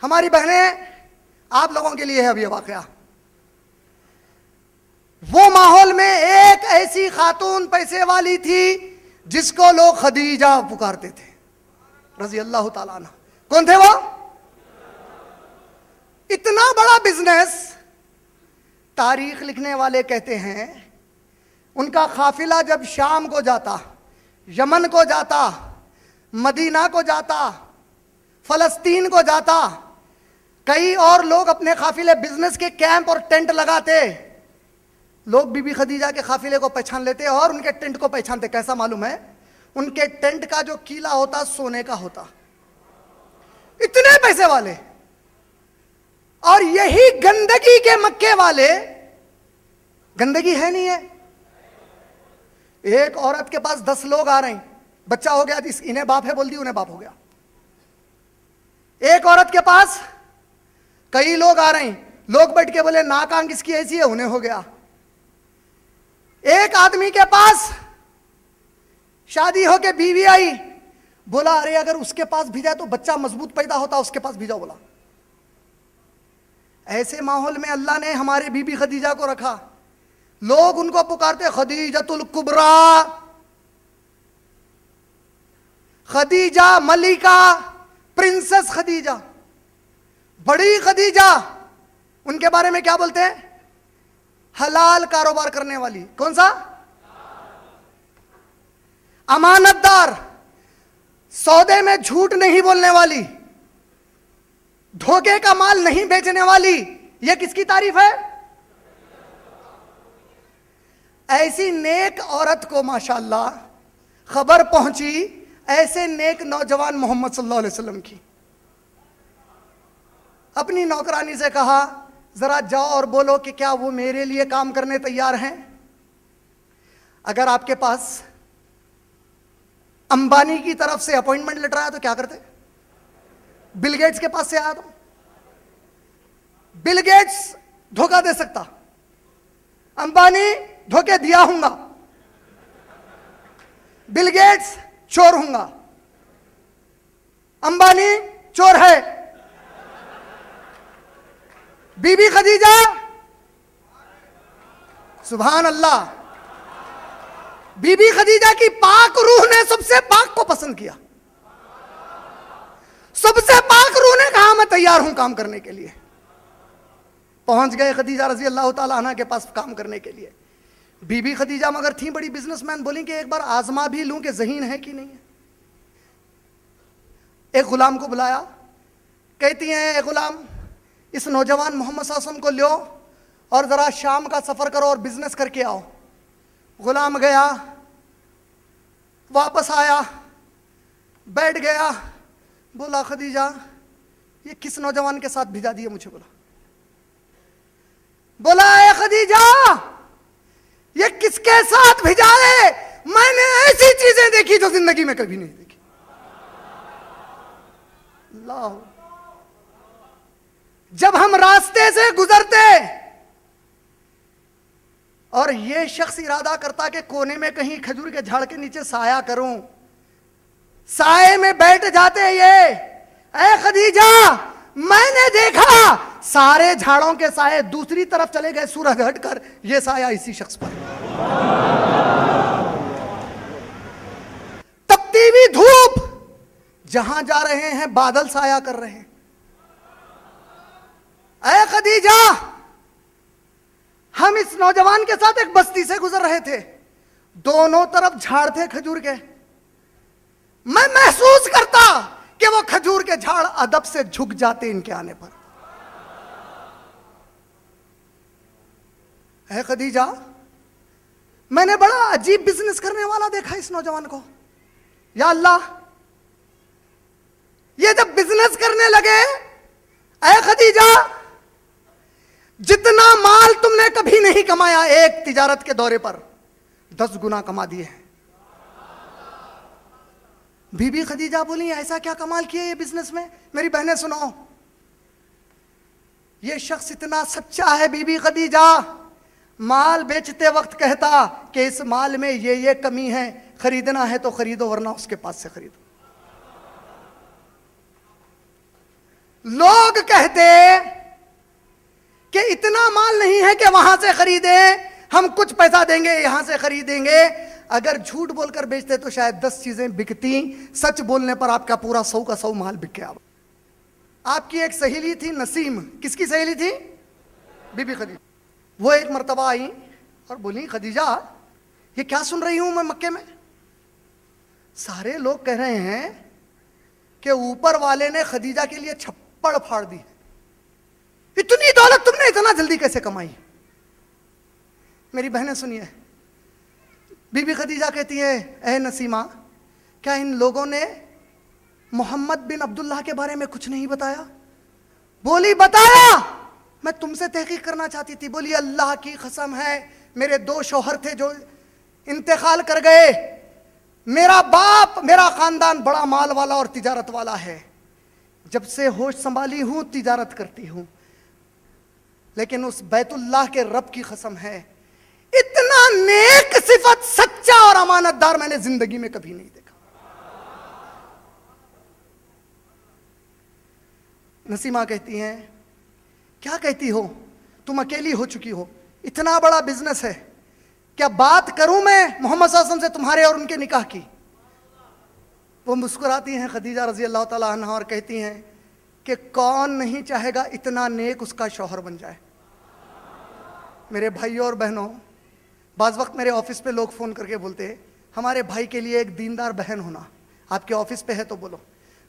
हमारी बहनें, आप लोगों के लिए है अब ये वाकया। वो माहौल में एक ऐसी खातून पैसे वाली थी जिसको लोग खदीजा पुकारते थे रजी अल्लाह ताला अन्हा। कौन थे वो? इतना बड़ा बिजनेस, तारीख लिखने वाले कहते हैं उनका काफिला जब शाम को जाता, यमन को जाता, मदीना को जाता, फलस्तीन को जाता, कई और लोग अपने काफिले बिजनेस के कैंप और टेंट लगाते, लोग बीबी खदीजा के काफिले को पहचान लेते और उनके टेंट को पहचानते। कैसा मालूम है? उनके टेंट का जो कीला होता सोने का होता। इतने पैसे वाले। और यही गंदगी के मक्के वाले, गंदगी है नहीं है, एक औरत के पास 10 लोग आ रहे हैं, बच्चा हो गया, इन्हें बाप है बोल दी, उन्हें बाप हो गया। एक औरत के पास कई लोग आ रहे हैं, लोग बैठ के बोले नाक आंख किसकी ऐसी है, उन्हें हो गया। एक आदमी के पास शादी होके बीवी आई, बोला अरे अगर उसके पास भी जाए तो बच्चा मजबूत पैदा होता, उसके पास भी जाओ बोला। ऐसे माहौल में अल्लाह ने हमारे बीबी खदीजा को रखा। लोग उनको पुकारते खदीजतुल कुबरा, खदीजा मलिका, प्रिंसेस खदीजा, बड़ी खदीजा। उनके बारे में क्या बोलते हैं? हलाल कारोबार करने वाली। कौन सा? अमानतदार, सौदे में झूठ नहीं बोलने वाली, धोखे का माल नहीं बेचने वाली। यह किसकी तारीफ है? ऐसी नेक औरत को माशाअल्लाह खबर पहुंची, ऐसे नेक नौजवान मोहम्मद सल्लल्लाहु अलैहि वसल्लम की। अपनी नौकरानी से कहा जरा जाओ और बोलो कि क्या वो मेरे लिए काम करने तैयार हैं। अगर आपके पास अंबानी की तरफ से अपॉइंटमेंट लेटर आया तो क्या करते? बिल गेट्स के पास से आया तो बिल गेट्स धोखा दे सकता, अंबानी धोखे दिया हूंगा, बिल गेट्स चोर हूंगा, अंबानी चोर है। बीबी खदीजा, सुभान अल्लाह, बीबी खदीजा की पाक रूह ने सबसे पाक को पसंद किया। सबसे पाक रूह ने कहा मैं तैयार हूं काम करने के लिए। पहुंच गए खदीजा रजी अल्लाह ताला अन्हा के पास काम करने के लिए। बीबी खदीजा मगर थी बड़ी बिजनेसमैन, बोली कि एक बार आजमा भी लूं कि ज़हीन है कि नहीं है। एक गुलाम को बुलाया, कहती हैं ए गुलाम, इस नौजवान मोहम्मद सल्लल्लाहु अलैहि वसल्लम को लो और ज़रा शाम का सफ़र करो और बिजनेस करके आओ। गुलाम गया, वापस आया, बैठ गया, बोला खदीजा ये किस नौजवान के साथ भिजा दिए मुझे। बोला ए खदीजा ये किसके साथ भिजाए? मैंने ऐसी चीजें देखी जो जिंदगी में कभी नहीं देखी। अल्लाह, जब हम रास्ते से गुजरते और ये शख्स इरादा करता कि कोने में कहीं खजूर के झाड़ के नीचे साया करूं, साए में बैठ जाते ये। ऐ खदीजा मैंने देखा सारे झाड़ों के साए दूसरी तरफ चले गए, सूरज हटकर ये साया इसी शख्स पर। तपती हुई धूप, जहां जा रहे हैं बादल साया कर रहे हैं। ऐ खदीजा, हम इस नौजवान के साथ एक बस्ती से गुजर रहे थे, दोनों तरफ झाड़ थे खजूर के। मैं महसूस करता कि वो खजूर के झाड़ अदब से झुक जाते इनके आने पर। है खदीजा, मैंने बड़ा अजीब बिजनेस करने वाला देखा इस नौजवान को। या अल्लाह, ये जब बिजनेस करने लगे, ऐ खदीजा जितना माल तुमने कभी नहीं कमाया एक तिजारत के दौरे पर 10 गुना कमा दिए हैं। बीबी खदीजा बोली ऐसा क्या कमाल किया ये बिजनेस में? मेरी बहनें सुनो, ये शख्स इतना सच्चा है। बीबी खदीजा माल बेचते वक्त कहता कि इस माल में ये कमी है, खरीदना है तो खरीदो वरना उसके पास से खरीदो। लोग कहते कि इतना माल नहीं है कि वहां से खरीदे, हम कुछ पैसा देंगे यहां से खरीदेंगे। अगर झूठ बोलकर बेचते तो शायद 10 चीजें बिकती, सच बोलने पर आपका पूरा 100 का 100 माल बिक गया। आपकी एक सहेली थी नसीम, किसकी सहेली थी? बीबी खदीजा। वो एक मर्तबा आई और बोली, खदीजा ये क्या सुन रही हूं मैं मक्के में? सारे लोग कह रहे हैं कि ऊपर वाले ने खदीजा के लिए छप्पड़ फाड़ दी। इतनी दौलत तुमने इतना जल्दी कैसे कमाई? मेरी बहनें सुनिए, बीबी खदीजा कहती है, ए नसीमा, क्या इन लोगों ने मोहम्मद बिन अब्दुल्लाह के बारे में कुछ नहीं बताया? बोली, बताया, मैं तुमसे तहकीक करना चाहती थी। बोली, अल्लाह की कसम है, मेरे 2 शौहर थे जो इंतकाल कर गए। मेरा बाप, मेरा खानदान बड़ा माल वाला और तिजारत वाला है। जब से होश संभाली हूं तिजारत करती हूं, लेकिन उस बैतुल्लाह के रब की कसम है, इतना नेक सिफत, सच्चा और अमानतदार मैंने जिंदगी में कभी नहीं देखा। नसीमा कहती हैं, क्या कहती हो, तुम अकेली हो चुकी हो, इतना बड़ा बिजनेस है, क्या बात करूं मैं मोहम्मद सल्लल्लाहु अलैहि वसल्लम से तुम्हारे और उनके निकाह की? वो मुस्कुराती हैं खदीजा रजी अल्लाह ताला अन्हा और कहती हैं कि कौन नहीं चाहेगा इतना नेक उसका शौहर बन जाए। मेरे भाइयों और बहनों, बाज़ वक्त मेरे ऑफिस पे लोग फ़ोन करके बोलते हैं, हमारे भाई के लिए एक दीनदार बहन होना, आपके ऑफिस पे है तो बोलो।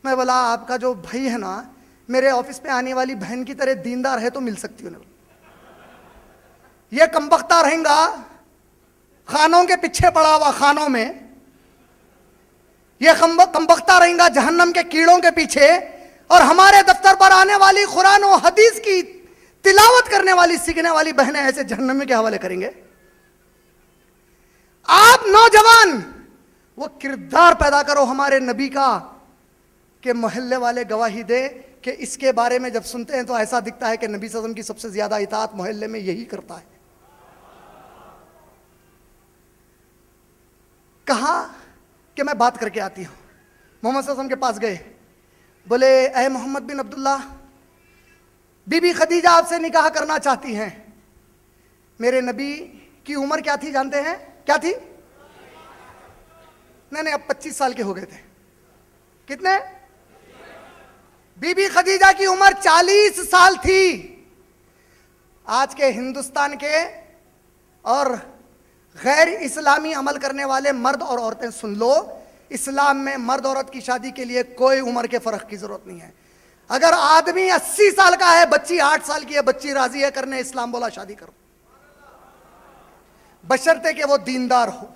मैं बोला, आपका जो भाई है ना, मेरे ऑफिस पे आने वाली बहन की तरह दीनदार है तो मिल सकती हो। ये कमबख्ता रहेगा खानों के पीछे पड़ा हुआ, खानों में ये कमबख्ता रहेगा जहन्नम के कीड़ों के पीछे, और हमारे दफ्तर पर आने वाली कुरान और हदीस की तिलावत करने वाली, सीखने वाली बहनें ऐसे जहन्नम के हवाले करेंगे। आप नौजवान वो किरदार पैदा करो हमारे नबी का कि मोहल्ले वाले गवाही दे कि इसके बारे में जब सुनते हैं तो ऐसा दिखता है कि नबी सल्लल्लाहु अलैहि वसल्लम की सबसे ज्यादा इताअत मोहल्ले में यही करता है। कहा कि मैं बात करके आती हूं। मोहम्मद सल्लल्लाहु अलैहि वसल्लम के पास गए, बोले, ए मोहम्मद बिन अब्दुल्ला, बीबी खदीजा आपसे निकाह करना चाहती हैं। मेरे नबी की उम्र क्या थी जानते हैं? क्या थी? नहीं, अब 25 साल के हो गए थे। कितने? बीबी खदीजा की उम्र 40 साल थी। आज के हिंदुस्तान के और गैर इस्लामी अमल करने वाले मर्द और औरतें सुन लो, इस्लाम में मर्द औरत की शादी के लिए कोई उम्र के फर्क की जरूरत नहीं है। अगर आदमी 80 साल का है, बच्ची 8 साल की है, बच्ची राजी है करने, इस्लाम बोला शादी करो, बशर्ते कि वो दीनदार हो।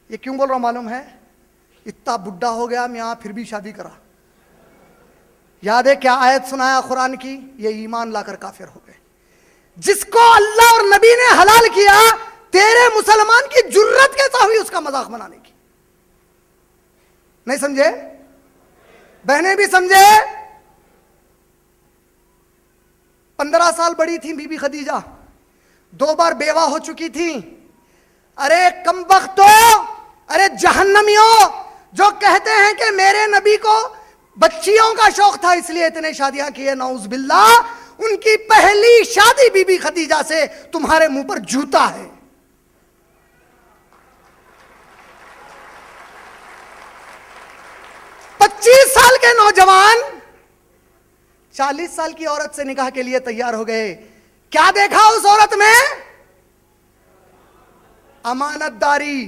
ये क्यों बोल रहा हूं मालूम है? इतना बुढ़ा हो गया मैं फिर भी शादी करा। याद है क्या आयत सुनाया कुरान की? ये ईमान लाकर काफिर हो गए। जिसको अल्लाह और नबी ने हलाल किया, तेरे मुसलमान की जुर्रत कैसा हुई उसका मजाक बनाने की? नहीं समझे? बहनें भी समझे। 15 साल बड़ी थी बीबी खदीजा, 2 बार बेवा हो चुकी थी। अरे कमबख्तों, अरे जहन्नमियों, जो कहते हैं कि मेरे नबी को बच्चियों का शौक था इसलिए इतने शादियां की है, नऊज बिल्लाह, उनकी पहली शादी बीबी खदीजा से, तुम्हारे मुंह पर जूता है। साल के नौजवान 40 साल की औरत से निकाह के लिए तैयार हो गए। क्या देखा उस औरत में? अमानतदारी,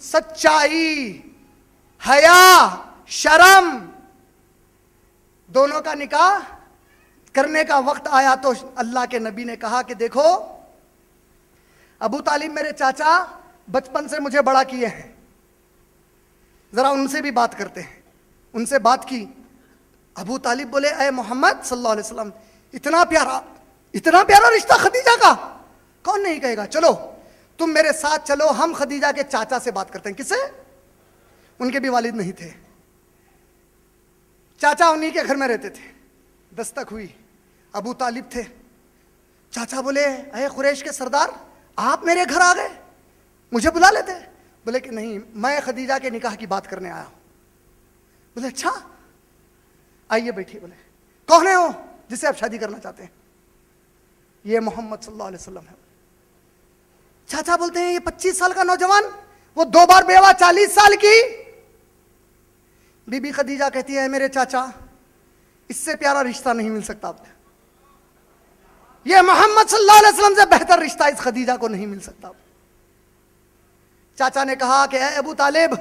सच्चाई, हया, शर्म। दोनों का निकाह करने का वक्त आया तो अल्लाह के नबी ने कहा कि देखो, अबू तालिब मेरे चाचा बचपन से मुझे बड़ा किए हैं, जरा उनसे भी बात करते हैं। उनसे बात की। अबू तालिब बोले, अय मोहम्मद सल्लल्लाहु अलैहि वसल्लम, इतना प्यारा रिश्ता खदीजा का कौन नहीं कहेगा। चलो तुम मेरे साथ चलो, हम खदीजा के चाचा से बात करते हैं। किसे? उनके भी वालिद नहीं थे, चाचा उन्हीं के घर में रहते थे। दस्तक हुई, अबू तालिब थे। चाचा बोले, अय कुरैश के सरदार, आप मेरे घर आ गए, मुझे बुला लेते। बोले कि नहीं, मैं खदीजा के निकाह की बात करने आया हूं। बोले अच्छा, आइए बैठिए। बोले कौन है वो जिससे आप शादी करना चाहते हैं? ये मोहम्मद सल्लल्लाहु अलैहि वसल्लम है। चाचा बोलते हैं ये 25 साल का नौजवान, वो 2 बार बेवा, 40 साल की। बीबी खदीजा कहती है मेरे चाचा, इससे प्यारा रिश्ता नहीं मिल सकता आपने, ये मोहम्मद सल्लल्लाहु अलैहि वसल्लम से बेहतर रिश्ता इस खदीजा को नहीं मिल सकता। चाचा ने कहा कि ए अबू तालिब,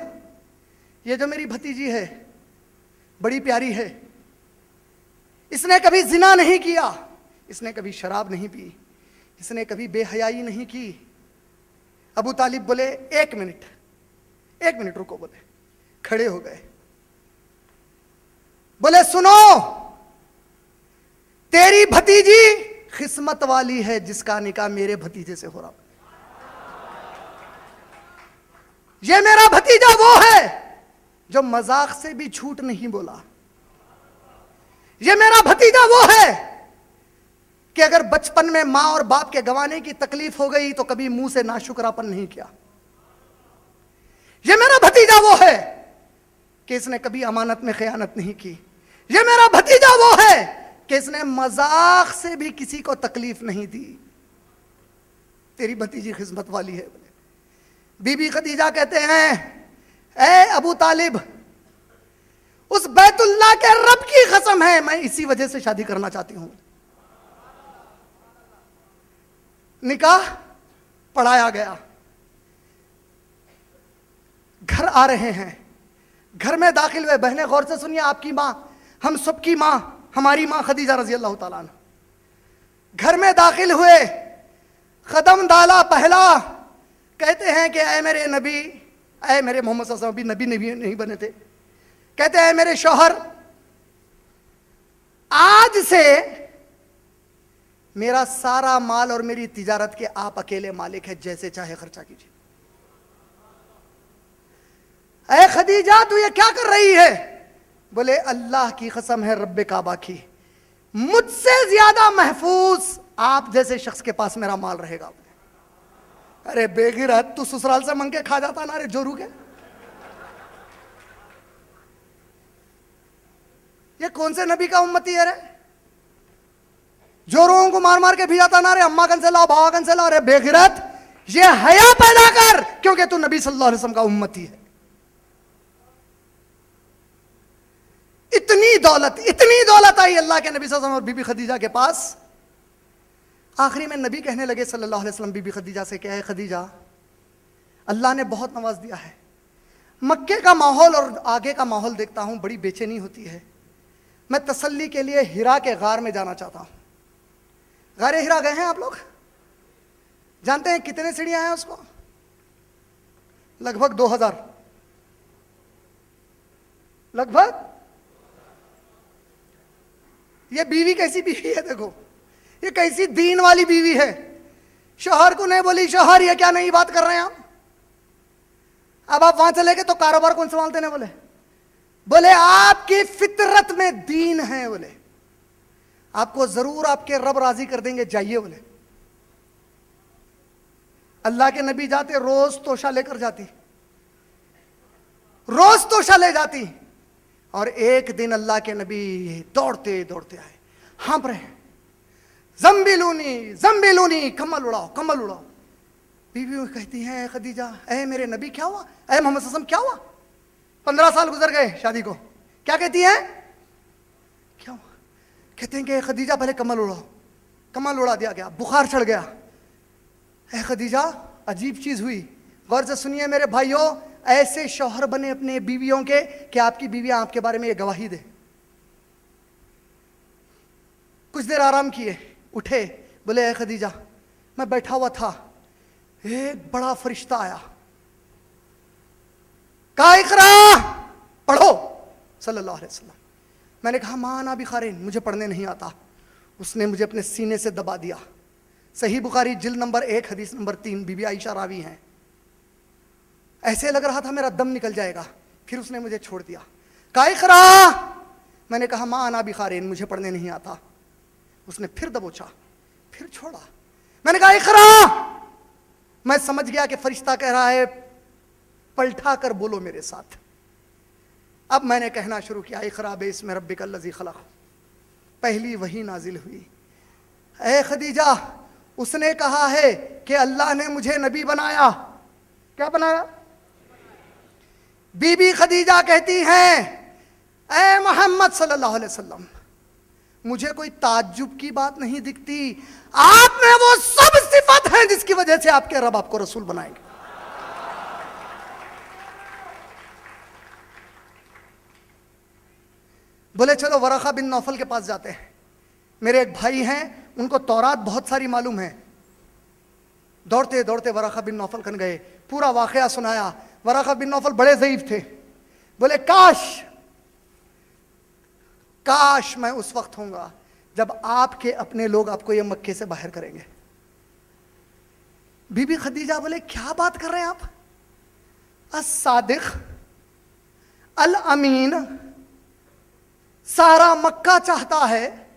ये जो मेरी भतीजी है बड़ी प्यारी है, इसने कभी जिना नहीं किया, इसने कभी शराब नहीं पी, इसने कभी बेहयाई नहीं की। अबू तालिब बोले 1 मिनट रुको। बोले खड़े हो गए, बोले सुनो, तेरी भतीजी किस्मत वाली है जिसका निकाह मेरे भतीजे से हो रहा। ये मेरा भतीजा वो है जो मजाक से भी झूठ नहीं बोला। ये मेरा भतीजा वो है कि अगर बचपन में मां और बाप के गंवाने की तकलीफ हो गई तो कभी मुंह से नाशुक्रापन नहीं किया। ये मेरा भतीजा वो है कि इसने कभी अमानत में खयानत नहीं की। ये मेरा भतीजा वो है कि इसने मजाक से भी किसी को तकलीफ नहीं दी। तेरी भतीजी किस्मत वाली है। बीबी खदीजा कहते हैं ए अबू तालिब, उस बैतुल्लाह के रब की कसम है, मैं इसी वजह से शादी करना चाहती हूं। निकाह पढ़ाया गया, घर आ रहे हैं, घर में दाखिल हुए। बहने गौर से सुनिए, आपकी मां, हम सबकी मां, हमारी मां खदीजा रजी अल्लाह तआला अन्हा, घर में दाखिल हुए, कदम डाला पहला, कहते हैं कि ऐ मेरे नबी, ऐ मेरे मोहम्मद सल्लल्लाहु अलैहि वसल्लम, नबी नहीं बने थे, कहते हैं मेरे शौहर, आज से मेरा सारा माल और मेरी तिजारत के आप अकेले मालिक है, जैसे चाहे खर्चा कीजिए। ऐ खदीजा तू ये क्या कर रही है? बोले अल्लाह की कसम है रब्बे काबा की, मुझसे ज्यादा महफूज आप जैसे शख्स के पास मेरा माल रहेगा। अरे बेगिरत, तू ससुराल से मंग के खा जाता ना रे जोरू के। ये कौन से नबी का उम्मती है रे, जोरों को मार मार के भिजाता ना रे, अम्मा कन से लाओ, भावा कन से लाओ। रे बेगिरत, ये हया पैदा कर, क्योंकि तू नबी सल्लल्लाहु अलैहि वसल्लम का उम्मती है। इतनी दौलत आई अल्लाह के नबी सल्लल्लाहु अलैहि वसल्लम और बीबी खदीजा के पास। आखिरी में नबी कहने लगे सल्लल्लाहु अलैहि वसल्लम बीबी खदीजा से, क्या है खदीजा, अल्लाह ने बहुत नवाज दिया है। मक्के का माहौल और आगे का माहौल देखता हूं, बड़ी बेचैनी होती है। मैं तसल्ली के लिए हिरा के गार में जाना चाहता हूं। गारे हिरा गए हैं आप लोग? जानते हैं कितने सीढ़ियां हैं उसको? लगभग 2000, लगभग। ये बीवी कैसी बीवी है देखो, ये कैसी दीन वाली बीवी है। शौहर को नहीं बोली शौहर ये क्या नई बात कर रहे हैं आप, अब आप वहां चले गए तो कारोबार कौन संभालते हैं? बोले आपकी फितरत में दीन है, बोले आपको जरूर आपके रब राजी कर देंगे, जाइए। बोले अल्लाह के नबी जाते, रोज तोशा लेकर जाती, रोज तोशा ले जाती। और एक दिन अल्लाह के नबी दौड़ते दौड़ते आए, हाँप रहे हैं, जम्बिलूनी जम्बिलूनी, कमल उड़ाओ कमल उड़ाओ। बीवी कहती हैं खदीजा, ऐ मेरे नबी क्या हुआ, ऐ मोहम्मद सल्लल्लाहु अलैहि वसल्लम क्या हुआ? 15 साल गुजर गए शादी को, क्या कहती हैं, क्या हुआ? कहते हैं कि खदीजा पहले कमल उड़ाओ। कमल उड़ा दिया गया, बुखार चढ़ गया। ऐ खदीजा अजीब चीज हुई, गौर से सुनिए मेरे भाइयों, ऐसे शौहर बने अपने बीवियों के कि आपकी बीवियां आपके बारे में ये गवाही दे। कुछ देर आराम किए, उठे, बोले ऐ खदीजा मैं बैठा हुआ था, एक बड़ा फरिश्ता आया, कहा इकरा पढ़ो सल्लल्लाहु अलैहि वसल्लम। मैंने कहा मां ना बिखारिन, मुझे पढ़ने नहीं आता। उसने मुझे अपने सीने से दबा दिया। सही बुखारी जिल्द नंबर 1 हदीस नंबर 3, बीबी आयशा रावी हैं। ऐसे लग रहा था मेरा दम निकल जाएगा, फिर उसने मुझे छोड़ दिया। कहा इकरा, मैंने कहा मां ना बिखारिन, मुझे पढ़ने नहीं आता। उसने फिर दबोचा, फिर छोड़ा। मैंने कहा इकरा, मैं समझ गया कि फरिश्ता कह रहा है पलटा कर बोलो मेरे साथ। अब मैंने कहना शुरू किया, इक़रा बिस्मि रब्बिकल लज़ी खलक़। पहली वही नाजिल हुई, ए खदीजा, उसने कहा है कि अल्लाह ने मुझे नबी बनाया। क्या बनाया? बीबी खदीजा कहती हैं, ए मोहम्मद सल्लल्लाहु अलैहि वसल्लम, मुझे कोई ताज्जुब की बात नहीं दिखती, आप में वो सब सिफत हैं जिसकी वजह से आपके रब आपको रसूल बनाएंगे। बोले चलो वरक़ा बिन नौफल के पास जाते हैं, मेरे एक भाई हैं, उनको तौरात बहुत सारी मालूम है। दौड़ते दौड़ते वरक़ा बिन नौफल कन गए, पूरा वाक़या सुनाया। वरक़ा बिन नौफल बड़े ज़ईफ़ थे, बोले काश काश मैं उस वक्त होऊंगा जब आपके अपने लोग आपको ये मक्के से बाहर करेंगे। बीबी खदीजा बोले क्या बात कर रहे हैं आप? अस-सादिक़ अल अमीन, सारा मक्का चाहता है,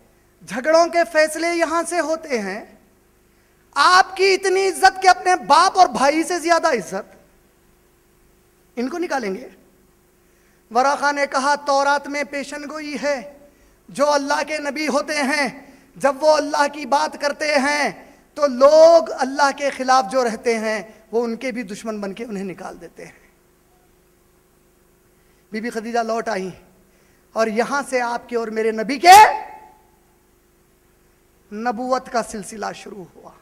झगड़ों के फैसले यहां से होते हैं, आपकी इतनी इज्जत के अपने बाप और भाई से ज्यादा इज्जत, इनको निकालेंगे? वरक़ा ने कहा तौरात में पेशनगोई है, जो अल्लाह के नबी होते हैं जब वो अल्लाह की बात करते हैं तो लोग अल्लाह के खिलाफ जो रहते हैं वो उनके भी दुश्मन बन के उन्हें निकाल देते हैं। बीबी खदीजा लौट आई और यहां से आपके और मेरे नबी के नबूवत का सिलसिला शुरू हुआ।